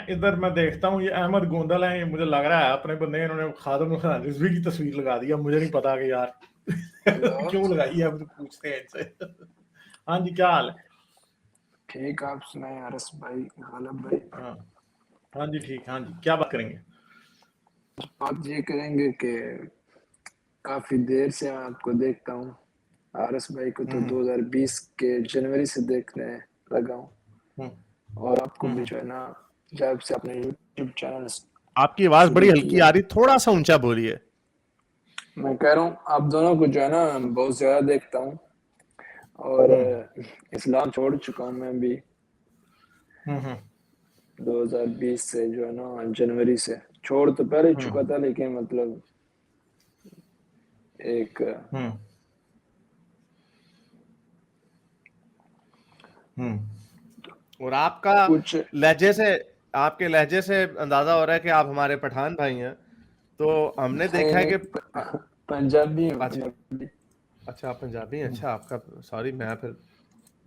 ادھر میں دیکھتا ہوں یہ احمد گوندل ہیں, یہ مجھے لگ رہا ہے اپنے بندے انہوں نے خادم القرآن رضوی کی تصویر لگا دی. اب مجھے نہیں پتا کہ یار کیوں لگائی ہے, اب پوچھتے ہیں ان سے. ہاں جی کیا حال ہے؟ ٹھیک, آپ سنائیں عرس بھائی, غالب بھائی؟ ہاں جی ٹھیک. ہاں جی کیا بات کریں گے؟ بات یہ کریں گے کہ کافی دیر سے آپ کو دیکھتا ہوں. عرس بھائی کو تو 2020 کے جنوری سے دیکھنے لگا ہوں, اور آپ کو بھی جو ہے نا جب سے اپنے یوٹیوب چینل. آپ کی آواز بڑی ہلکی آ رہی, تھوڑا سا اونچا بولیے. میں کہہ رہا ہوں آپ دونوں کو جو ہے نا بہت زیادہ دیکھتا ہوں, اور اسلام چھوڑ چکا ہوں میں بھی 2020 سے, جو ہے نا جنوری سے. چھوڑ تو پہلے ہی چکا تھا, لیکن مطلب ایک اور آپ کا لہجے سے, آپ کے لہجے سے اندازہ ہو رہا ہے کہ آپ ہمارے پٹھان بھائی ہیں. تو ہم نے دیکھا ہے کہ پنجابی ہوں. اچھا آپ پنجابی ہیں. اچھا آپ کا, سوری میں پھر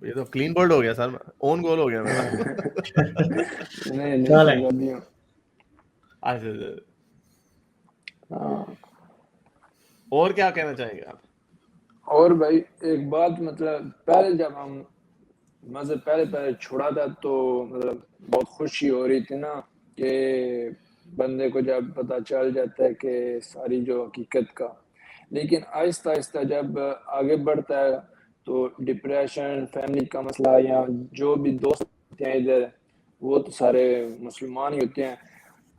یہ تو کلین بولڈ ہو گیا سر, اون گول ہو گیا میرا. نہیں پنجابی ہوں. اور کیا کہنا چاہیں گے آپ؟ اور بھائی ایک بات, مطلب پہلے جب ہم مذہب پہلے چھوڑا تھا تو مطلب بہت خوشی ہو رہی تھی نا, کہ بندے کو جب پتا چل جاتا ہے کہ ساری جو حقیقت کا. لیکن آہستہ آہستہ جب آگے بڑھتا ہے تو ڈپریشن, فیملی کا مسئلہ, یا جو بھی دوست ہوتے ہیں ادھر وہ تو سارے مسلمان ہی ہوتے ہیں.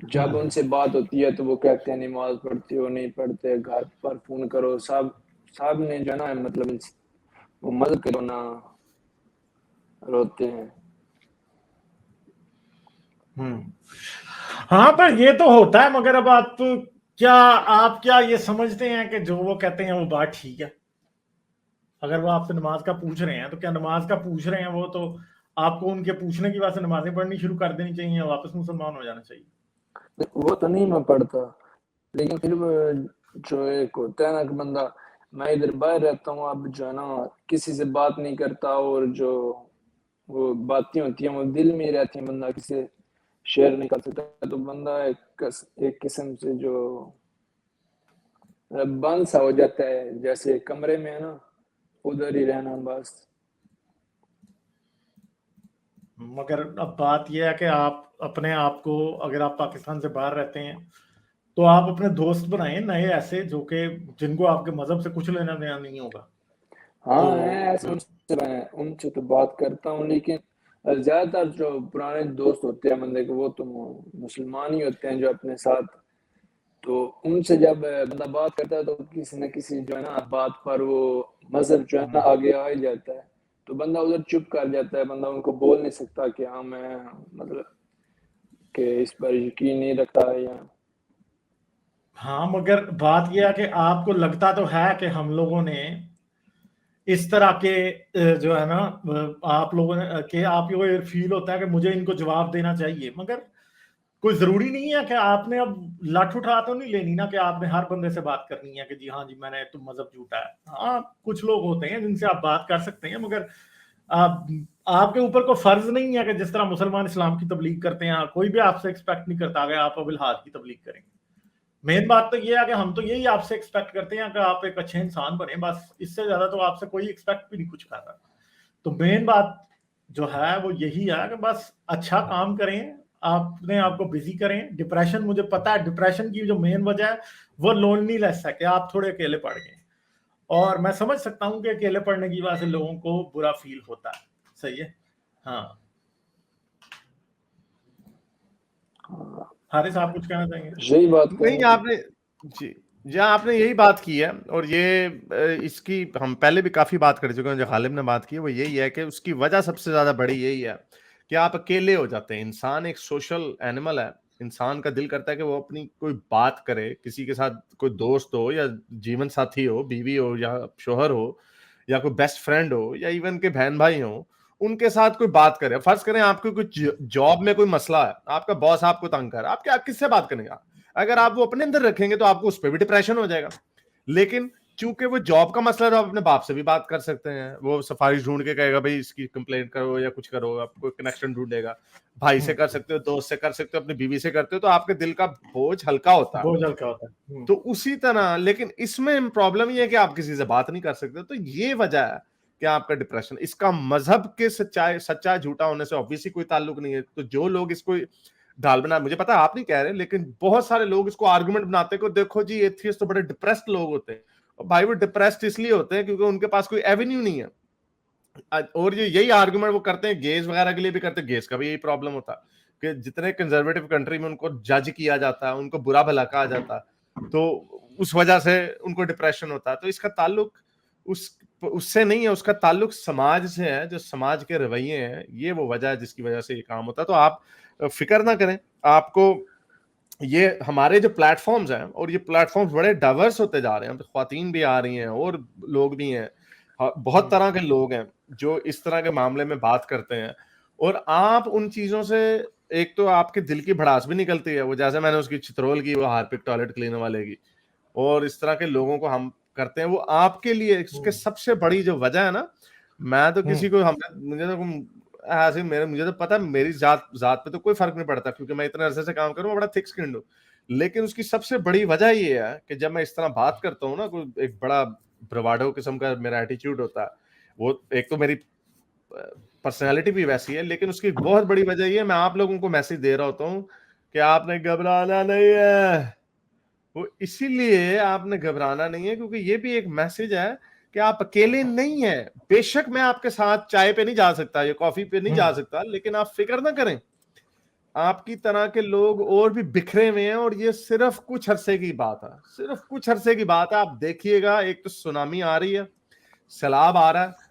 جب ان سے بات ہوتی ہے تو وہ کہتے ہیں نماز پڑھتے ہو, نہیں پڑھتے, گھر پر فون کرو, سب نے جو ہے نا مطلب وہ مدد کرو نا, روتے ہیں. ہاں پر یہ تو ہوتا ہے, مگر اب آپ کیا یہ سمجھتے ہیں کہ جو وہ کہتے ہیں وہ بات ٹھیک ہے؟ اگر وہ آپ سے نماز کا پوچھ رہے ہیں تو کیا نماز کا پوچھ رہے ہیں وہ تو آپ کو ان کے پوچھنے کی وجہ سے نمازیں پڑھنی شروع کر دینی چاہیے, واپس مسلمان ہو جانا چاہیے؟ وہ تو نہیں میں پڑھتا, لیکن پھر جو ایک ہوتا ہے نا کہ بندہ, میں ادھر باہر رہتا ہوں, اب جو ہے نا کسی سے بات نہیں کرتا, اور جو وہ باتیں ہوتی ہیں وہ دل میں رہتی ہیں, بندہ کسی سے شیئر نہیں کر سکتا. تو بندہ ایک قسم سے جو بند سا ہو جاتا ہے, جیسے کمرے میں ہے نا, ادھر ہی رہنا بس. مگر اب بات یہ ہے کہ آپ اپنے آپ کو, اگر آپ پاکستان سے باہر رہتے ہیں تو آپ اپنے دوست بنائیں نئے ایسے جو کہ جن کو آپ کے مذہب سے کچھ لینا دینا نہیں ہوگا. ہاں ایسے ان سے تو بات کرتا ہوں, لیکن زیادہ تر جو پرانے دوست ہوتے ہیں بندے کے وہ تو مسلمان ہی ہوتے ہیں جو اپنے ساتھ. تو ان سے جب بندہ بات کرتا ہے تو کسی نہ کسی جو ہے نا بات پر وہ مذہب جو ہے نا آگے آ ہی جاتا ہے, تو بندہ ادھر چپ کر جاتا ہے. بندہ ان کو بول نہیں سکتا کہ ہاں میں مطلب کہ اس پر یقین نہیں رکھتا ہے. یا ہاں مگر بات یہ ہے کہ آپ کو لگتا تو ہے کہ ہم لوگوں نے اس طرح کے جو ہے نا, آپ لوگوں نے کہ آپ کو یہ فیل ہوتا ہے کہ مجھے ان کو جواب دینا چاہیے, مگر کوئی ضروری نہیں ہے کہ آپ نے اب لٹ اٹھا تو نہیں لینی نا کہ آپ نے ہر بندے سے بات کرنی ہے کہ جی ہاں جی میں نے تم مذہب جھوٹا ہے. ہاں کچھ لوگ ہوتے ہیں جن سے آپ بات کر سکتے ہیں, مگر آپ کے اوپر کوئی فرض نہیں ہے کہ جس طرح مسلمان اسلام کی تبلیغ کرتے ہیں کوئی بھی آپ سے ایکسپیکٹ نہیں کرتا کہ آپ اب الحاد کی تبلیغ کریں گے. مین بات تو یہ ہے کہ ہم تو یہی آپ سے ایکسپیکٹ کرتے ہیں کہ آپ ایک اچھے انسان بنیں, بس اس سے زیادہ تو آپ سے کوئی ایکسپیکٹ بھی نہیں کچھ کر رہا. تو مین بات جو ہے وہ یہی ہے کہ بس اچھا کام کریں, آپ نے آپ کو بزی کریں. ڈپریشن, مجھے پتا ہے ڈپریشن کی جو مین وجہ ہے وہ لونلی لیس ہے کہ آپ تھوڑے اکیلے پڑ گئے, اور میں سمجھ سکتا ہوں کہ اکیلے پڑنے کی وجہ سے لوگوں کو برا فیل ہوتا ہے. صحیح ہے. ہاں حارث آپ کچھ کہنا چاہیں گے؟ یہی بات نہیں آپ نے جی آپ نے یہی بات کی ہے, اور یہ اس کی ہم پہلے بھی کافی بات کر چکے ہیں, جو غالب نے بات کی وہ یہی ہے کہ اس کی وجہ سب سے زیادہ بڑی یہی ہے کہ آپ اکیلے ہو جاتے ہیں. انسان ایک سوشل اینیمل ہے, انسان کا دل کرتا ہے کہ وہ اپنی کوئی بات کرے, کسی کے ساتھ کوئی دوست ہو یا جیون ساتھی ہو, بیوی ہو یا شوہر ہو یا کوئی بیسٹ فرینڈ ہو یا ایون کے بہن بھائی ہوں, ان کے ساتھ کوئی بات کرے. فرض کریں آپ کو کوئی جاب میں کوئی مسئلہ ہے, آپ کا باس آپ کو تنگ کر رہا ہے, آپ کس سے بات کریں گے؟ اگر آپ وہ اپنے اندر رکھیں گے تو آپ کو اس پہ بھی ڈپریشن ہو جائے گا. لیکن چونکہ وہ جاب کا مسئلہ تو آپ اپنے باپ سے بھی بات کر سکتے ہیں, وہ سفارش ڈھونڈ کے کہے گا بھائی اس کی کمپلینٹ کرو یا کچھ کرو, آپ کو کنیکشن ڈھونڈے گا, بھائی سے کر سکتے ہو, دوست سے کر سکتے ہو, اپنی بیوی سے کرتے ہو, تو آپ کے دل کا بوجھ ہلکا ہوتا ہے. تو اسی طرح لیکن اس میں پرابلم یہ ہے کہ آپ کسی سے بات نہیں کر سکتے, تو یہ وجہ ہے کہ آپ کا ڈپریشن. اس کا مذہب کے سچا جھوٹا ہونے سے obviously کوئی تعلق نہیں ہے. تو جو لوگ اس کو ڈال بنا, مجھے پتا آپ نہیں کہہ رہے, لیکن بہت سارے لوگ اس کو آرگومنٹ بناتے ہیں کہ دیکھو جی ایتھیسٹ تو بڑے ڈپریسڈ لوگ ہوتے ہیں. بھائی وہ ڈپریسڈ اس لیے ہوتے ہیں کیونکہ ان کے پاس کوئی ایونیو نہیں ہے. اور یہی آرگومنٹ وہ کرتے ہیں گیز وغیرہ کے لیے بھی کرتے ہیں. گیز کا بھی یہی پرابلم ہوتا ہے کہ جتنے کنزرویٹو کنٹری میں ان کو جج کیا جاتا ہے, ان کو برا بھلا کہا جاتا ہے, تو اس وجہ سے ان کو ڈپریشن ہوتا ہے. تو اس کا تعلق اس سے نہیں ہے, اس کا تعلق سماج سے ہے, جو سماج کے رویے ہیں, یہ وہ وجہ ہے جس کی وجہ سے یہ کام ہوتا ہے. تو آپ فکر نہ کریں, آپ کو یہ ہمارے جو پلیٹ فارمز ہیں, اور یہ پلیٹ فارمز بڑے ڈائیورس ہوتے جا رہے ہیں, خواتین بھی آ رہی ہیں اور لوگ بھی ہیں, بہت طرح کے لوگ ہیں جو اس طرح کے معاملے میں بات کرتے ہیں. اور آپ ان چیزوں سے ایک تو آپ کے دل کی بھڑاس بھی نکلتی ہے, وہ جیسے میں نے اس کی چترول کی, وہ ہارپک ٹوائلٹ کلینر والے کی, اور اس طرح کے لوگوں کو ہم کرتے ہیں, وہ آپ کے لیے اس کے سب سے بڑی جو وجہ ہے نا, میں تو کسی کو مجھے تو پتا میری ذات پہ تو کوئی فرق نہیں پڑتا کیونکہ میں اتنے عرصے سے کام کروں, میں بڑا تھک سکنڈ ہوں, لیکن اس کی سب سے بڑی وجہ یہ ہے کہ جب میں اس طرح بات کرتا ہوں نا, کوئی ایک بڑا برواڈو قسم کا میرا ایٹیچیوڈ ہوتا ہے, وہ ایک تو میری پرسنالٹی بھی ویسی ہے, لیکن اس کی بہت بڑی وجہ یہ ہے میں آپ لوگوں کو میسج دے رہا ہوتا ہوں کہ آپ نے گھبرانا نہیں ہے. وہ اسی لیے آپ نے گھبرانا نہیں ہے کیونکہ یہ بھی ایک میسج ہے کہ آپ اکیلے نہیں ہیں. بے شک میں آپ کے ساتھ چائے پہ نہیں جا سکتا یا کافی پہ نہیں جا سکتا, لیکن آپ فکر نہ کریں, آپ کی طرح کے لوگ اور بھی بکھرے ہوئے ہیں, اور یہ صرف کچھ عرصے کی بات ہے, صرف کچھ عرصے کی بات ہے. آپ دیکھیے گا ایک تو سونامی آ رہی ہے, سیلاب آ رہا ہے,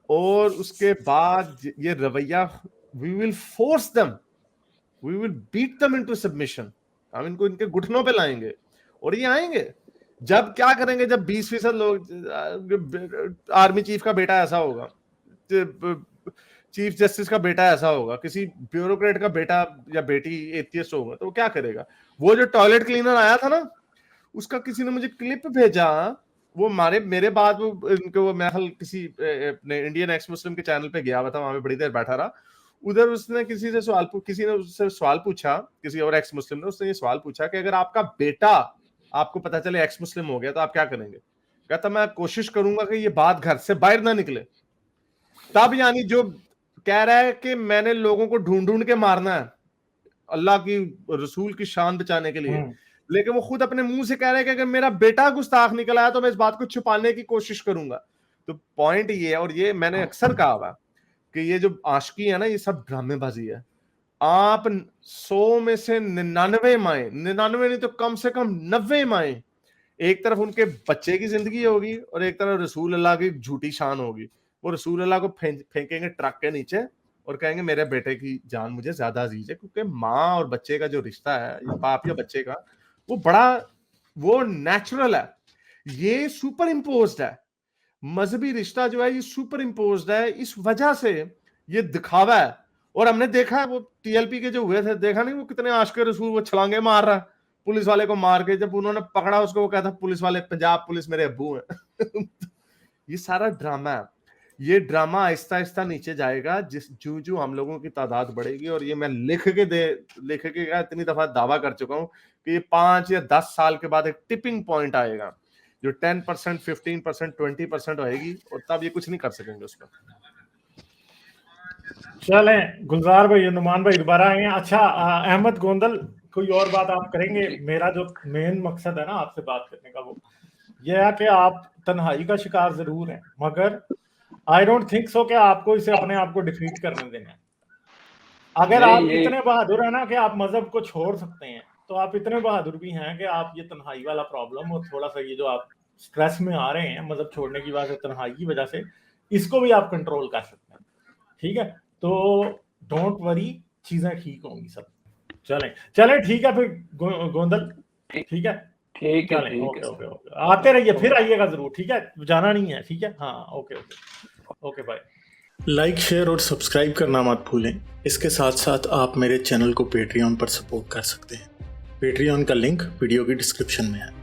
اور اس کے بعد یہ رویہ we will force them, we will beat them into submission, ہم ان کو ان کے گھٹنوں پہ لائیں گے. اور یہ آئیں گے جب کیا کریں گے, جب 20% لوگ, آرمی چیف کا بیٹا ایسا ہوگا, چیف جسٹس کا بیٹا ایسا ہوگا, کسی بیوروکریٹ کا بیٹا یا بیٹی ایتھیسٹ ہوگا, تو وہ کیا کرے گا. وہ جو ٹوائلٹ کلینر آیا تھا نا, اس کا کسی نے مجھے کلپ بھیجا, وہ میرے بعد وہ میں کسی اپنے انڈین ایکس مسلم کے چینل پہ گیا ہوا تھا, وہاں پہ بڑی دیر بیٹھا رہا. ادھر اس نے کسی نے اس سے سوال پوچھا, کسی اور ایکس مسلم نے, اس نے یہ سوال پوچھا کہ اگر آپ کا بیٹا آپ کو پتا چلے ایکس مسلم ہو گیا تو آپ کیا کریں گے. کہتا میں کوشش کروں گا کہ یہ بات گھر سے باہر نہ نکلے. تب یعنی جو کہہ رہا ہے کہ میں نے لوگوں کو ڈھونڈ کے مارنا ہے اللہ کی رسول کی شان بچانے کے لیے, لیکن وہ خود اپنے منہ سے کہہ رہے ہیں کہ اگر میرا بیٹا گستاخ نکل آیا تو میں اس بات کو چھپانے کی کوشش کروں گا. تو پوائنٹ یہ ہے, اور یہ میں نے اکثر کہا ہوا کہ یہ جو عاشقی ہے نا, یہ سب ڈرامے بازی ہے. آپ 100 میں سے 99 مائیں, 99 نہیں تو کم سے کم 90 مائیں, ایک طرف ان کے بچے کی زندگی ہوگی اور ایک طرف رسول اللہ کی جھوٹی شان ہوگی. وہ رسول اللہ کو پھینکیں گے ٹرک کے نیچے اور کہیں گے میرے بیٹے کی جان مجھے زیادہ عزیز ہے, کیونکہ ماں اور بچے کا جو رشتہ ہے, یا باپ یا بچے کا, وہ بڑا وہ نیچرل ہے. یہ سپر امپوزڈ ہے, مذہبی رشتہ جو ہے یہ سپر امپوزڈ ہے, اس وجہ سے یہ دکھاوا ہے. اور ہم نے دیکھا ہے وہ ٹی ایل پی کے جو ہوئے تھے, دیکھا نہیں وہ کتنے عاشق رسول وہ چھلانگے مار رہا ہے پولیس والے کو مار کے, جب انہوں نے پکڑا اس کو وہ کہتا پولیس والے پنجاب پولیس میرے ابو ہیں. یہ سارا ڈرامہ ہے. یہ ڈرامہ آہستہ آہستہ نیچے جائے گا جو ہم لوگوں کی تعداد بڑھے گی. اور یہ میں لکھ کے اتنی دفعہ دعویٰ کر چکا ہوں کہ یہ 5 یا 10 سال کے بعد ایک ٹپنگ پوائنٹ آئے گا جو 10%, 15%, 20% ہوئے گی, اور تب یہ کچھ نہیں کر سکیں گے اس پر. چلیں گلزار بھائی, نعمان بھائی دوبارہ آئے ہیں. اچھا احمد گوندل, کوئی اور بات آپ کریں گے؟ میرا جو مین مقصد ہے نا آپ سے بات کرنے کا, وہ یہ ہے کہ آپ تنہائی کا شکار ضرور ہیں, مگر آئی ڈونٹ تھنک سو کہ آپ کو اسے اپنے آپ کو ڈیفیٹ کرنے دینا ہے. اگر آپ اتنے بہادر ہیں نا کہ آپ مذہب کو چھوڑ سکتے ہیں, تو آپ اتنے بہادر بھی ہیں کہ آپ یہ تنہائی والا پرابلم اور تھوڑا سا یہ جو آپ سٹریس میں آ رہے ہیں مذہب چھوڑنے کی وجہ سے, تنہائی کی وجہ سے, اس کو بھی آپ کنٹرول کر سکتے ہیں. ٹھیک ہے, تو ڈونٹ وری, چیزیں ٹھیک ہوں گی سب. چلیں ٹھیک ہے پھر گوندل, ٹھیک ہے, چلیں اوکے آتے رہیے, پھر آئیے گا ضرور. ٹھیک ہے, جانا نہیں ہے. ٹھیک ہے, ہاں اوکے بائے. لائک, شیئر اور سبسکرائب کرنا مت بھولیں. اس کے ساتھ ساتھ آپ میرے چینل کو پیٹریون پر سپورٹ کر سکتے ہیں. پیٹریون کا لنک ویڈیو کی ڈسکرپشن میں ہے.